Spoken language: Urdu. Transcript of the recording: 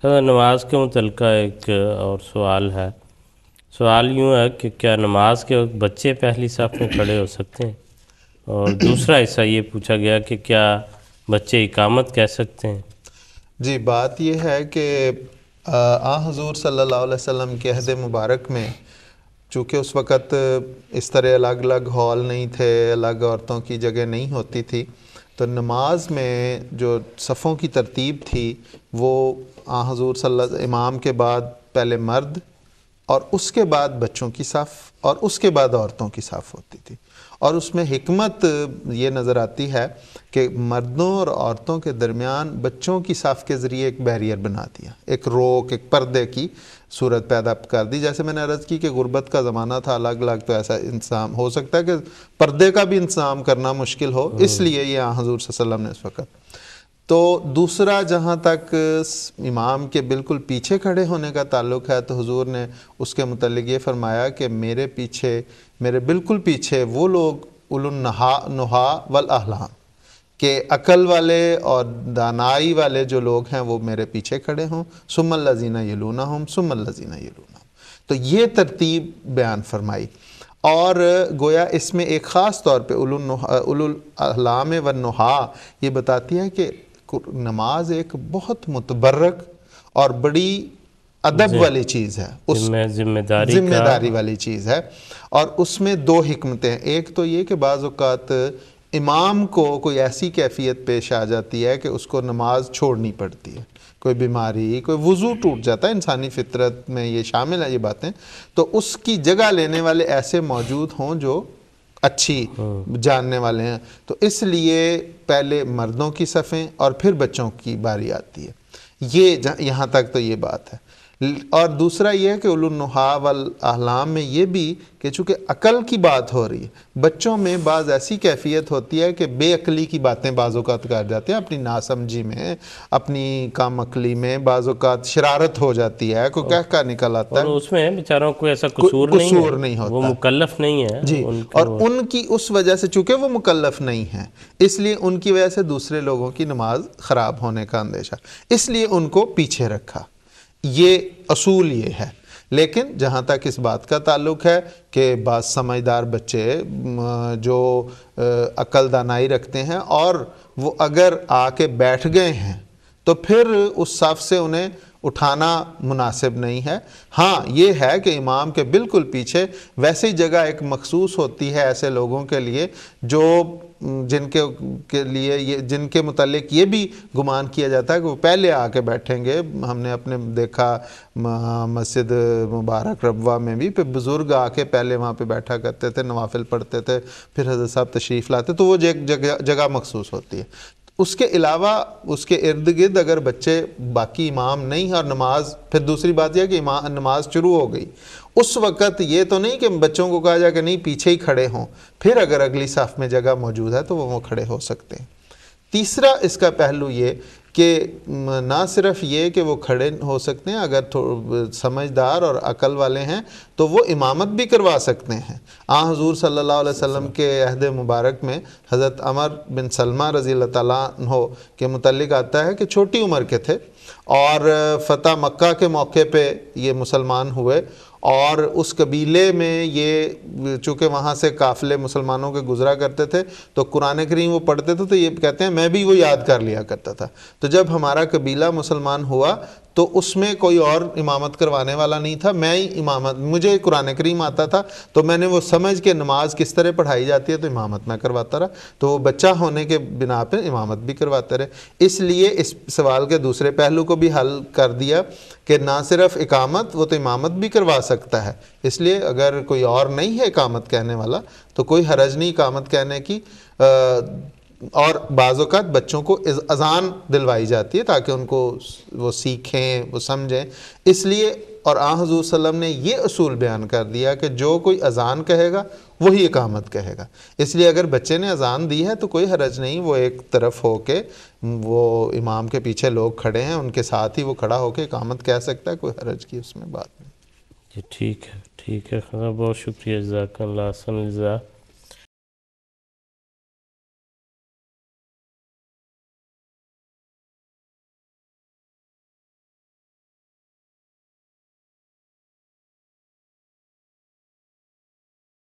نماز کے متعلقہ ایک اور سوال ہے. سوال یوں ہے کہ کیا نماز کے وقت بچے پہلی صف میں کھڑے ہو سکتے ہیں؟ اور دوسرا حصہ یہ پوچھا گیا کہ کیا بچے اقامت کہہ سکتے ہیں؟ جی، بات یہ ہے کہ حضور صلی اللہ علیہ وسلم کے عہد مبارک میں چونکہ اس وقت اس طرح الگ الگ ہال نہیں تھے، الگ عورتوں کی جگہ نہیں ہوتی تھی، تو نماز میں جو صفوں کی ترتیب تھی وہ حضور صلی اللہ علیہ وسلم امام کے بعد پہلے مرد اور اس کے بعد بچوں کی صف اور اس کے بعد عورتوں کی صف ہوتی تھی. اور اس میں حکمت یہ نظر آتی ہے کہ مردوں اور عورتوں کے درمیان بچوں کی صف کے ذریعے ایک بیریئر بنا دیا، ایک روک، ایک پردے کی صورت پیدا کر دی. جیسے میں نے عرض کی کہ غربت کا زمانہ تھا، الگ الگ، تو ایسا انتظام ہو سکتا ہے کہ پردے کا بھی انتظام کرنا مشکل ہو، اس لیے یہ حضور صلی اللہ علیہ وسلم نے اس وقت. تو دوسرا جہاں تک امام کے بالکل پیچھے کھڑے ہونے کا تعلق ہے تو حضور نے اس کے متعلق یہ فرمایا کہ میرے پیچھے، میرے بالکل پیچھے وہ لوگ اولو النہا والاحلام، کہ عقل والے اور دانائی والے جو لوگ ہیں وہ میرے پیچھے کھڑے ہوں، ثم الذین یلونہم ثم الذین یلونہم. تو یہ ترتیب بیان فرمائی. اور گویا اس میں ایک خاص طور پہ اولو الاحلام والنہا یہ بتاتی ہے کہ نماز ایک بہت متبرک اور بڑی ادب والی چیز ہے، ذمہ داری والی چیز ہے. اور اس میں دو حکمتیں ہیں. ایک تو یہ کہ بعض اوقات امام کو کوئی ایسی کیفیت پیش آ جاتی ہے کہ اس کو نماز چھوڑنی پڑتی ہے، کوئی بیماری، کوئی وضو ٹوٹ جاتا ہے، انسانی فطرت میں یہ شامل ہے یہ باتیں، تو اس کی جگہ لینے والے ایسے موجود ہوں جو اچھی جاننے والے ہیں، تو اس لیے پہلے مردوں کی صفیں اور پھر بچوں کی باری آتی ہے. یہ یہاں تک تو یہ بات ہے. اور دوسرا یہ ہے کہ اولو النہا والاحلام میں یہ بھی کہ چونکہ عقل کی بات ہو رہی ہے، بچوں میں بعض ایسی کیفیت ہوتی ہے کہ بے عقلی کی باتیں بعض اوقات کر جاتے ہیں، اپنی ناسمجھی میں، اپنی کم عقلی میں بعض اوقات شرارت ہو جاتی ہے، کوئی کہہ کا نکل آتا ہے، اور اس میں بیچاروں کوئی ایسا قصور نہیں ہوتا، وہ مکلف نہیں ہے. جی. اور ان کی اس وجہ سے چونکہ وہ مکلف نہیں ہیں، اس لیے ان کی وجہ سے دوسرے لوگوں کی نماز خراب ہونے کا اندیشہ، اس لیے ان کو پیچھے رکھا. یہ اصول یہ ہے. لیکن جہاں تک اس بات کا تعلق ہے کہ بعض سمجھدار بچے جو عقل دانائی رکھتے ہیں اور وہ اگر آ کے بیٹھ گئے ہیں تو پھر اس صف سے انہیں اٹھانا مناسب نہیں ہے. ہاں یہ ہے کہ امام کے بالکل پیچھے ویسی جگہ ایک مخصوص ہوتی ہے ایسے لوگوں کے لیے جو جن کے متعلق یہ بھی گمان کیا جاتا ہے کہ وہ پہلے آ کے بیٹھیں گے. ہم نے اپنے دیکھا مسجد مبارک ربوہ میں بھی پھر بزرگ آ کے پہلے وہاں پہ بیٹھا کرتے تھے، نوافل پڑھتے تھے، پھر حضرت صاحب تشریف لاتے، تو وہ جگہ مخصوص ہوتی ہے. اس کے علاوہ اس کے ارد گرد اگر بچے باقی امام نہیں ہیں اور نماز، پھر دوسری بات یہ کہ نماز شروع ہو گئی، اس وقت یہ تو نہیں کہ بچوں کو کہا جائے کہ نہیں پیچھے ہی کھڑے ہوں، پھر اگر اگلی صف میں جگہ موجود ہے تو وہ کھڑے ہو سکتے ہیں. تیسرا اس کا پہلو یہ کہ نہ صرف یہ کہ وہ کھڑے ہو سکتے ہیں، اگر سمجھدار اور عقل والے ہیں تو وہ امامت بھی کروا سکتے ہیں. حضور صلی اللہ علیہ وسلم کے عہد مبارک میں حضرت عمر بن سلمہ رضی اللہ تعالیٰ عنہ کے متعلق آتا ہے کہ چھوٹی عمر کے تھے اور فتح مکہ کے موقع پہ یہ مسلمان ہوئے، اور اس قبیلے میں یہ چونکہ وہاں سے قافلے مسلمانوں کے گزرا کرتے تھے تو قرآن کریم وہ پڑھتے تھے، تو یہ کہتے ہیں میں بھی وہ یاد کر لیا کرتا تھا. تو جب ہمارا قبیلہ مسلمان ہوا تو اس میں کوئی اور امامت کروانے والا نہیں تھا، میں ہی امامت، مجھے قرآن کریم آتا تھا تو میں نے وہ سمجھ کے نماز کس طرح پڑھائی جاتی ہے تو امامت میں کرواتا رہا. تو وہ بچہ ہونے کے بنا پہ امامت بھی کرواتے رہے. اس لیے اس سوال کے دوسرے پہلو کو بھی حل کر دیا کہ نہ صرف اقامت، وہ تو امامت بھی کروا سکتا ہے. اس لیے اگر کوئی اور نہیں ہے اقامت کہنے والا تو کوئی حرج نہیں اقامت کہنے کی. اور بعض اوقات بچوں کو اذان دلوائی جاتی ہے تاکہ ان کو وہ سیکھیں، وہ سمجھیں. اس لیے اور حضور صلی اللہ علیہ وسلم نے یہ اصول بیان کر دیا کہ جو کوئی اذان کہے گا وہی اقامت کہے گا. اس لیے اگر بچے نے اذان دی ہے تو کوئی حرج نہیں، وہ ایک طرف ہو کے، وہ امام کے پیچھے لوگ کھڑے ہیں ان کے ساتھ ہی وہ کھڑا ہو کے اقامت کہہ سکتا ہے، کوئی حرج کی اس میں بات نہیں. جی ٹھیک ہے. بہت شکریہ، جزاک اللہ، احسن الجزا.